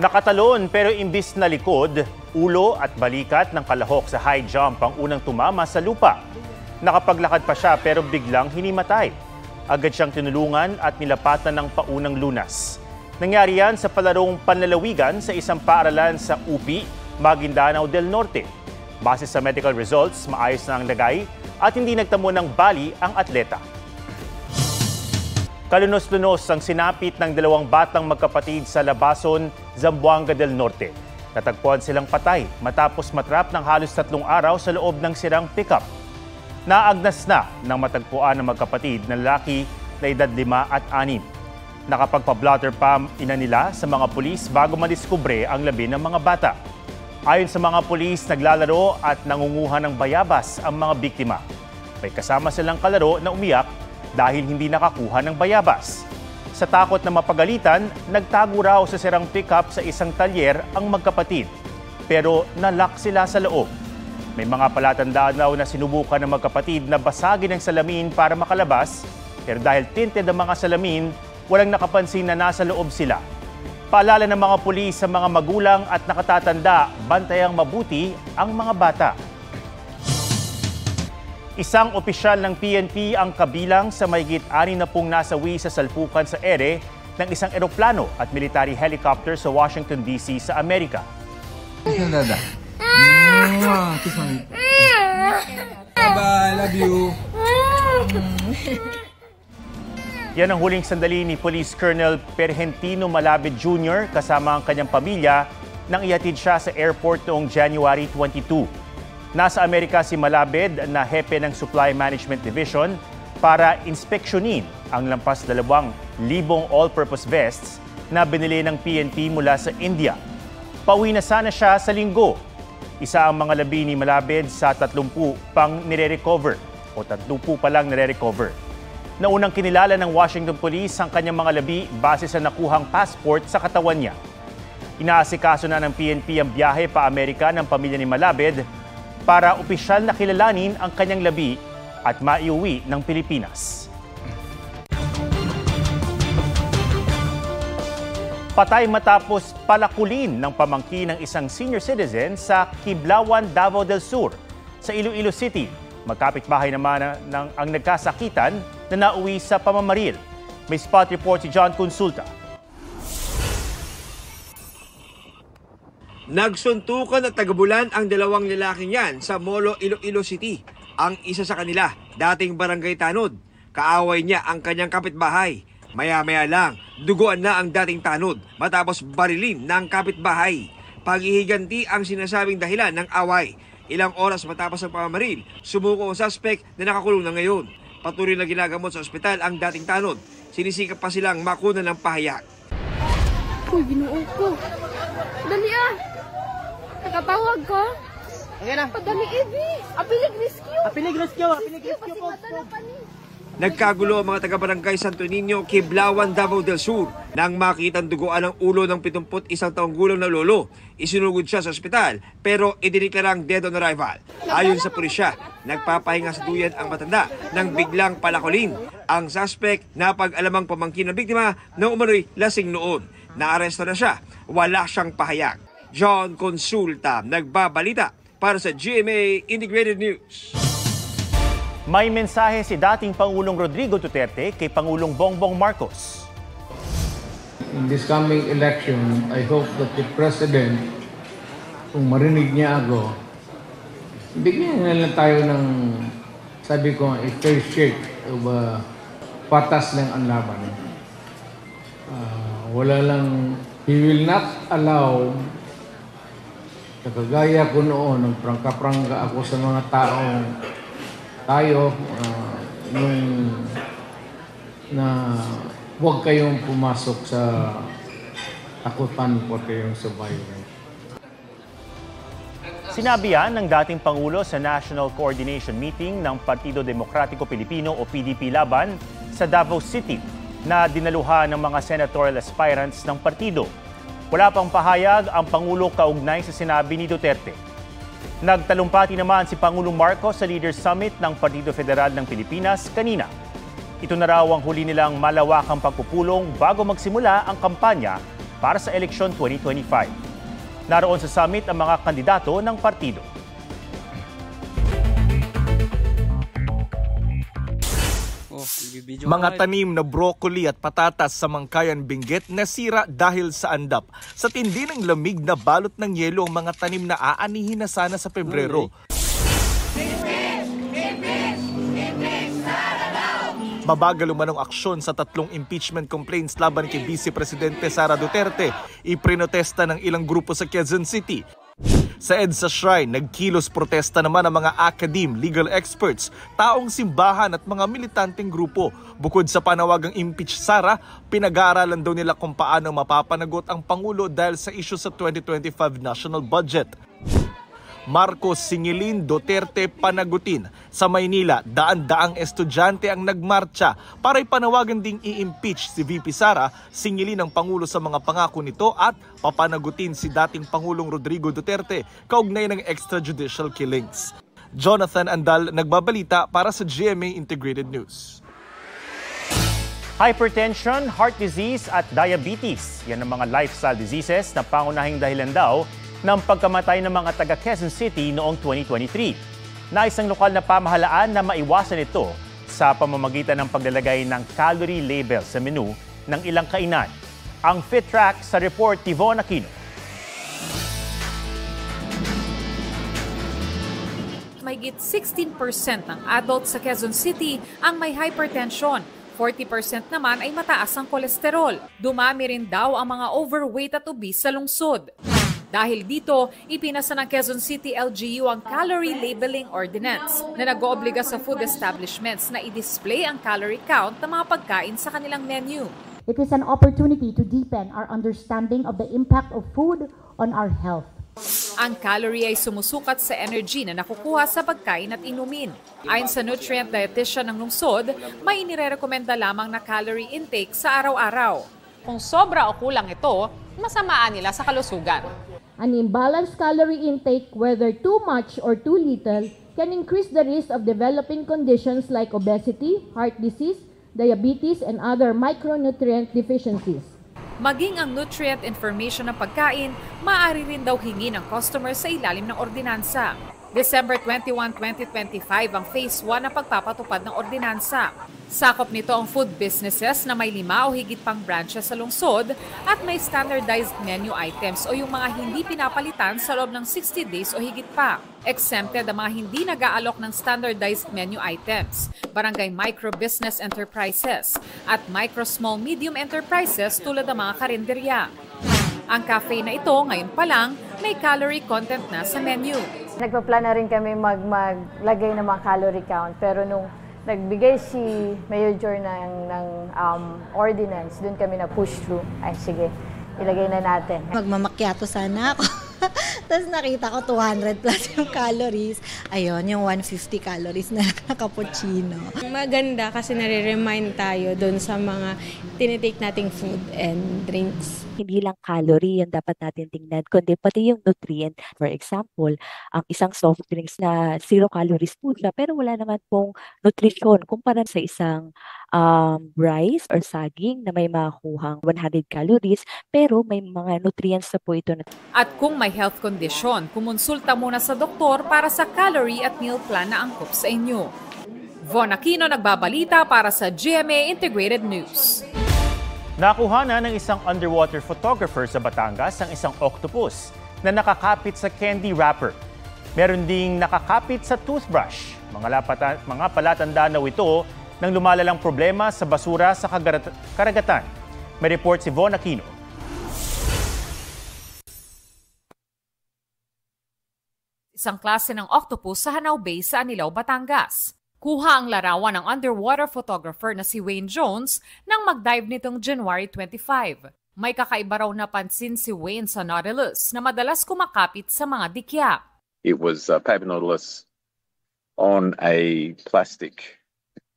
Nakatalon pero imbis na likod, ulo at balikat ng kalahok sa high jump ang unang tumama sa lupa. Nakapaglakad pa siya pero biglang hinimatay. Agad siyang tinulungan at nilapatan ng paunang lunas. Nangyari yan sa palarong panlalawigan sa isang paaralan sa UP, Maguindanao del Norte. Base sa medical results, maayos na ang lagay at hindi nagtamo ng bali ang atleta. Kalunos-lunos ang sinapit ng dalawang batang magkapatid sa Labason, Zamboanga del Norte. Natagpuan silang patay matapos matrap ng halos 3 araw sa loob ng sirang pickup. Naagnas na ng matagpuan ng magkapatid na lalaki na edad 5 at 6. Nakapagpa-blotter pa ina nila sa mga pulis bago madiskubre ang labi ng mga bata. Ayon sa mga pulis, naglalaro at nangunguha ng bayabas ang mga biktima. May kasama silang kalaro na umiyak dahil hindi nakakuha ng bayabas. Sa takot na mapagalitan, nagtago raw sa sirang pickup sa isang talyer ang magkapatid. Pero nalock sila sa loob. May mga palatandaan daw na sinubukan ng magkapatid na basagin ang salamin para makalabas, pero dahil tinted ang mga salamin, walang nakapansin na nasa loob sila. Paalala ng mga pulis sa mga magulang at nakatatanda, bantayang mabuti ang mga bata. Isang opisyal ng PNP ang kabilang sa mahigit 60 nasawi sa salpukan sa ere ng isang eroplano at military helicopter sa Washington, D.C. sa Amerika. Bye, love you. Yan ang huling sandali ni Police Colonel Pergentino Malabid Jr. kasama ang kanyang pamilya nang ihatid siya sa airport noong January 22. Nasa Amerika si Malabid na hepe ng Supply Management Division para inspeksyonin ang lampas 2,000 all-purpose vests na binili ng PNP mula sa India. Pauwi na sana siya sa linggo. Isa ang mga labi ni Malabid sa 30 pang nire-recover o 30 pa lang nire-recover. Naunang kinilala ng Washington Police ang kanyang mga labi base sa nakuhang passport sa katawan niya. Inaasikaso na ng PNP ang biyahe pa Amerika ng pamilya ni Malabid para opisyal na kilalanin ang kanyang labi at maiuwi ng Pilipinas. Patay matapos palakulin ng pamangkin ng isang senior citizen sa Kiblawan, Davao del Sur. Sa Iloilo City, magkapitbahay naman ang nagkasakitan na nauwi sa pamamaril. May spot report si John Consulta. Nagsuntukan at tagabulan ang dalawang lalaking yan sa Molo, Iloilo City. Ang isa sa kanila, dating barangay tanod. Kaaway niya ang kanyang kapitbahay. Maya-maya lang, duguan na ang dating tanod matapos barilin ng kapitbahay. Paghihiganti ang sinasabing dahilan ng away. Ilang oras matapos ang pamamaril, sumuko ang suspect na nakakulong na ngayon. Patuloy na ginagamot sa ospital ang dating tanod. Sinisikap pa silang makuna ng pahayag. Uy, binuo ko. Dali ah! Nakatawag ko. Okay na. Padali, Ebi. Apilig rescue. Apilig rescue po. Nagkagulo ang mga taga-barangay Santo Niño, Kiblawan, Davao del Sur nang makitang duguan ang ulo ng 71 taong gulang na lolo. Isinugod siya sa ospital pero idiniklarang dead on arrival. Ayon sa pulisya, nagpapahinga sa duyan ang matanda nang biglang palakulin. Ang suspect na pag-alamang pamangkin ng biktima na umano'y lasing noon. Naaresto na siya. Wala siyang pahayag. John Consulta, nagbabalita para sa GMA Integrated News. May mensahe si dating Pangulong Rodrigo Duterte kay Pangulong Bongbong Marcos. In this coming election, I hope that the President, kung marinig niya ako, bigyan na lang tayo ng, sabi ko, a fair shake of patas ng ang laban. Wala lang, he will not allow, kagaya ko noon, nagprangka-prangka ako sa mga taong tayo, nung na huwag kayong pumasok sa takutan po kayong survivor. Sinabi yan ng dating Pangulo sa National Coordination Meeting ng Partido Demokratiko Pilipino o PDP Laban sa Davao City na dinaluhan ng mga senatorial aspirants ng partido. Wala pang pahayag ang Pangulo kaugnay sa sinabi ni Duterte. Nagtalumpati naman si Pangulong Marcos sa Leaders Summit ng Partido Federal ng Pilipinas kanina. Ito na raw ang huli nilang malawakang pagpupulong bago magsimula ang kampanya para sa eleksyon 2025. Naroon sa summit ang mga kandidato ng partido. Mga tanim na broccoli at patatas sa Mangkayan, Benguet nasira dahil sa andap. Sa tindi ng lamig na balot ng yelo ang mga tanim na aanihin na sana sa Pebrero. Mabagal umanong aksyon sa 3 impeachment complaints laban kay Vice Presidente Sara Duterte. Iprinotesta ng ilang grupo sa Quezon City. Sa EDSA Shrine, nagkilos protesta naman ang mga academe, legal experts, taong simbahan at mga militanteng grupo. Bukod sa panawagang impeach Sara, pinag-aaralan daw nila kung paano mapapanagot ang Pangulo dahil sa issue sa 2025 national budget. Marcos singilin, Duterte panagutin. Sa Maynila, daan-daang estudyante ang nagmarcha para ipanawagan ding i-impeach si VP Sara, singilin ng Pangulo sa mga pangako nito at papanagutin si dating Pangulong Rodrigo Duterte kaugnay ng extrajudicial killings. Jonathan Andal, nagbabalita para sa GMA Integrated News. Hypertension, heart disease at diabetes. Yan ang mga lifestyle diseases na pangunahing dahilan daw ng pagkamatay ng mga taga Quezon City noong 2023. Nais ng lokal na pamahalaan na maiwasan ito sa pamamagitan ng paglalagay ng calorie label sa menu ng ilang kainan. Ang Fit Track sa report ni Von Aquino. Mahigit 16% ng adults sa Quezon City ang may hypertension. 40% naman ay mataas ang kolesterol. Dumami rin daw ang mga overweight at obese sa lungsod. Dahil dito, ipinasa ng Quezon City LGU ang Calorie Labeling Ordinance na nag-oobliga sa food establishments na i-display ang calorie count ng mga pagkain sa kanilang menu. It is an opportunity to deepen our understanding of the impact of food on our health. Ang calorie ay sumusukat sa energy na nakukuha sa pagkain at inumin. Ayon sa nutrient dietitian ng lungsod, may inirekomenda lamang na calorie intake sa araw-araw. Kung sobra o kulang ito, masamaan nila sa kalusugan. An imbalanced calorie intake, whether too much or too little, can increase the risk of developing conditions like obesity, heart disease, diabetes, and other micronutrient deficiencies. Maging ang nutrient information ng pagkain, maaari rin daw hingi ng customer sa ilalim ng ordinansa. December 21, 2025 ang Phase 1 na pagpapatupad ng ordinansa. Sakop nito ang food businesses na may 5 o higit pang branches sa lungsod at may standardized menu items o yung mga hindi pinapalitan sa loob ng 60 days o higit pa. Exempted ang mga hindi nag-aalok ng standardized menu items, barangay micro-business enterprises at micro-small-medium enterprises tulad ng mga karinderya. Ang cafe na ito ngayon pa lang may calorie content na sa menu. Nagpa-plan na rin kami maglagay ng mga calorie count pero nung nagbigay si Mayor Jor ng ordinance, doon kami na-push through. Ay sige, ilagay na natin. Magmamakyato sana ako. Tapos nakita ko 200 plus yung calories. Ayun, yung 150 calories na cappuccino. Maganda kasi nare-remind tayo doon sa mga tinitake nating food and drinks. Hindi lang calorie yung dapat natin tingnan, kundi pati yung nutrient. For example, ang isang soft drinks na 0 calories po siya, pero wala naman pong nutrition kumpara sa isang rice or saging na may makuhang 100 calories, pero may mga nutrients na po ito. At kung may health condition, kumonsulta muna sa doktor para sa calorie at meal plan na angkop sa inyo. Von Aquino nagbabalita para sa GMA Integrated News. Nakuha na ng isang underwater photographer sa Batangas ang isang octopus na nakakapit sa candy wrapper. Meron ding nakakapit sa toothbrush. Mga palatandaan daw ito ng lumalalang problema sa basura sa karagatan. May report si Von Aquino. Isang klase ng octopus sa Hanau Bay sa Anilao, Batangas. Kuha ang larawan ng underwater photographer na si Wayne Jones nang mag-dive nitong January 25. May kakaiba raw napansin si Wayne sa Nautilus na madalas kumakapit sa mga dikya. It was Paper Nautilus on a plastic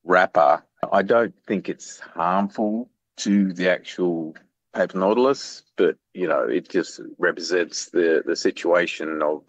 wrapper. I don't think it's harmful to the actual Paper Nautilus, but it just represents the situation of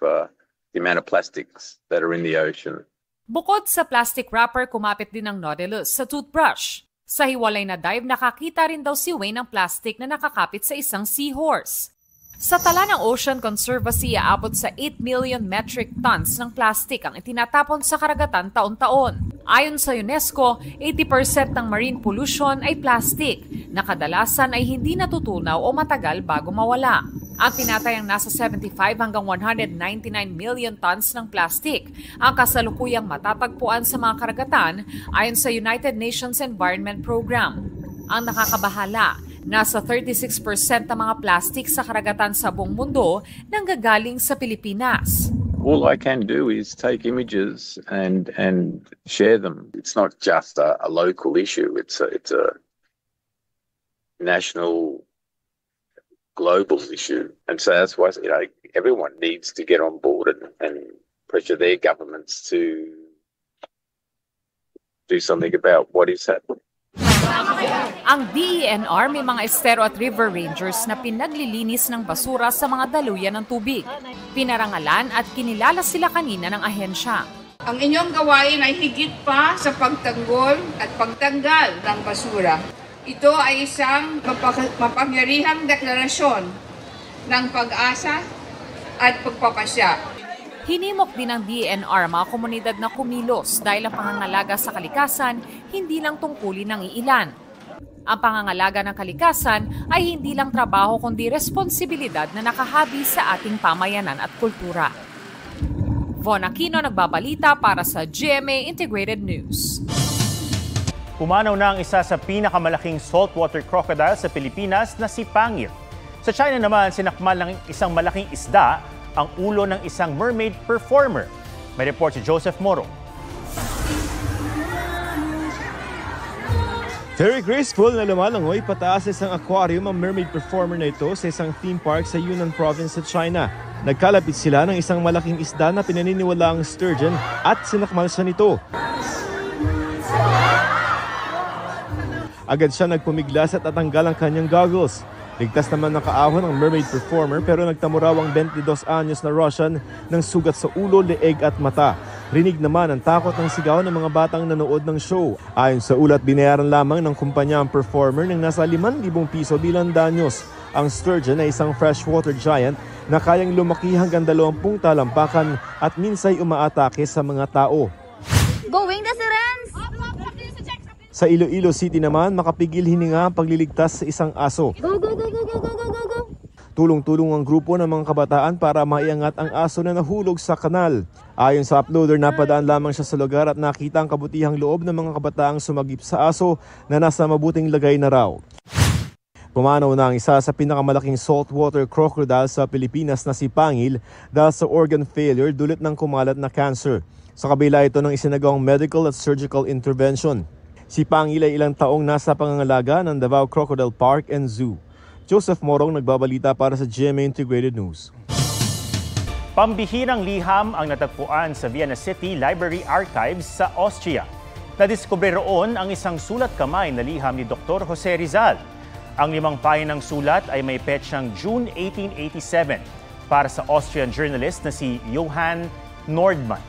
the amount of plastics that are in the ocean. Bukod sa plastic wrapper, kumapit din ang Nautilus sa toothbrush. Sa hiwalay na dive, nakakita rin daw si Wayne ng plastic na nakakapit sa isang seahorse. Sa tala ng Ocean Conservancy, aabot sa 8 million metric tons ng plastic ang itinatapon sa karagatan taon-taon. Ayon sa UNESCO, 80% ng marine pollution ay plastic, na kadalasan ay hindi natutunaw o matagal bago mawala. Ang tinatayang nasa 75 hanggang 199 million tons ng plastic ang kasalukuyang matatagpuan sa mga karagatan ayon sa United Nations Environment Program. Ang nakakabahala, nasa 36% ng mga plastic sa karagatan sa buong mundo nanggagaling sa Pilipinas. All I can do is take images and share them. It's not just a local issue. It's a national, global issue. And so that's why, everyone needs to get on board and pressure their governments to do something about what is happening. Ang DENR may mga estero at river rangers na pinaglilinis ng basura sa mga daluyan ng tubig. Pinarangalan at kinilala sila kanina ng ahensya. Ang inyong gawain ay higit pa sa pagtanggol at pagtanggal ng basura. Ito ay isang mapangyarihang deklarasyon ng pag-asa at pagpapasya. Hinimok din ng DENR mga komunidad na kumilos dahil ang pangangalaga sa kalikasan hindi lang tungkulin ng iilan. Ang pangangalaga ng kalikasan ay hindi lang trabaho kundi responsibilidad na nakahabi sa ating pamayanan at kultura. Von Aquino nagbabalita para sa GMA Integrated News. Pumanaw na ang isa sa pinakamalaking saltwater crocodile sa Pilipinas na si Pangil. Sa China naman, sinakmal ng isang malaking isda ang ulo ng isang mermaid performer. May report si Joseph Moro. Very graceful na lumalangoy pataas sa isang aquarium ang mermaid performer na ito sa isang theme park sa Yunnan province sa China. Nagkalapit sila ng isang malaking isda na pinaniniwalaang sturgeon at sinakmal siya nito. Agad siya nagpumiglas at natanggal ang kanyang goggles. Ligtas naman ng kaahon ang mermaid performer pero nagtamo raw ang 22 anyos na Russian ng sugat sa ulo, leeg at mata. Rinig naman ang takot ng sigaw ng mga batang nanood ng show. Ayon sa ulat, binayaran lamang ng kumpanya ang performer ng nasa 5,000 piso bilang danyos. Ang sturgeon ay isang freshwater giant na kayang lumaki hanggang 20 talampakan at minsay umaatake sa mga tao. Going the sirens! Sa Iloilo City naman, makapigil hininga ang pagliligtas sa isang aso. Go, go, go, go, go, go, go, go! Tulong-tulong ang grupo ng mga kabataan para maiangat ang aso na nahulog sa kanal. Ayon sa uploader, napadaan lamang siya sa lugar at nakita ang kabutihang loob ng mga kabataang sumagip sa aso na nasa mabuting lagay na raw. Pumanaw na ang isa sa pinakamalaking saltwater crocodile sa Pilipinas na si Pangil dahil sa organ failure dulot ng kumalat na cancer. Sa kabila ito ng isinagawang medical at surgical intervention. Si Pangil ay ilang taong nasa pangangalaga ng Davao Crocodile Park and Zoo. Joseph Morong nagbabalita para sa GMA Integrated News. Pambihirang liham ang natagpuan sa Vienna City Library Archives sa Austria. Nadiskubre roon ang isang sulat kamay na liham ni Dr. Jose Rizal. Ang 5 pahinang sulat ay may petsang June 1887 para sa Austrian journalist na si Johann Nordmann.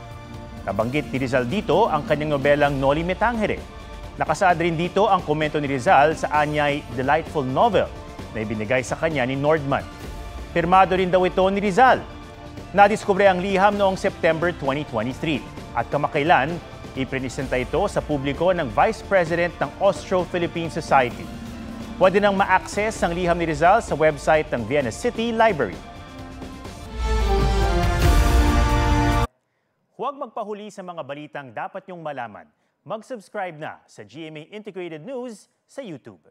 Nabanggit ni Rizal dito ang kanyang nobelang Noli Me Tangere. Nakasaad rin dito ang komento ni Rizal sa anyay delightful novel na ibinigay sa kanya ni Nordmann. Pirmado rin daw ito ni Rizal. Nadiskubre ang liham noong September 2023 at kamakailan iprinisenta ito sa publiko ng Vice President ng Austro-Philippine Society. Pwede nang ma-access ang liham ni Rizal sa website ng Vienna City Library. Huwag magpahuli sa mga balitang dapat niyong malaman. Mag-subscribe na sa GMA Integrated News sa YouTube.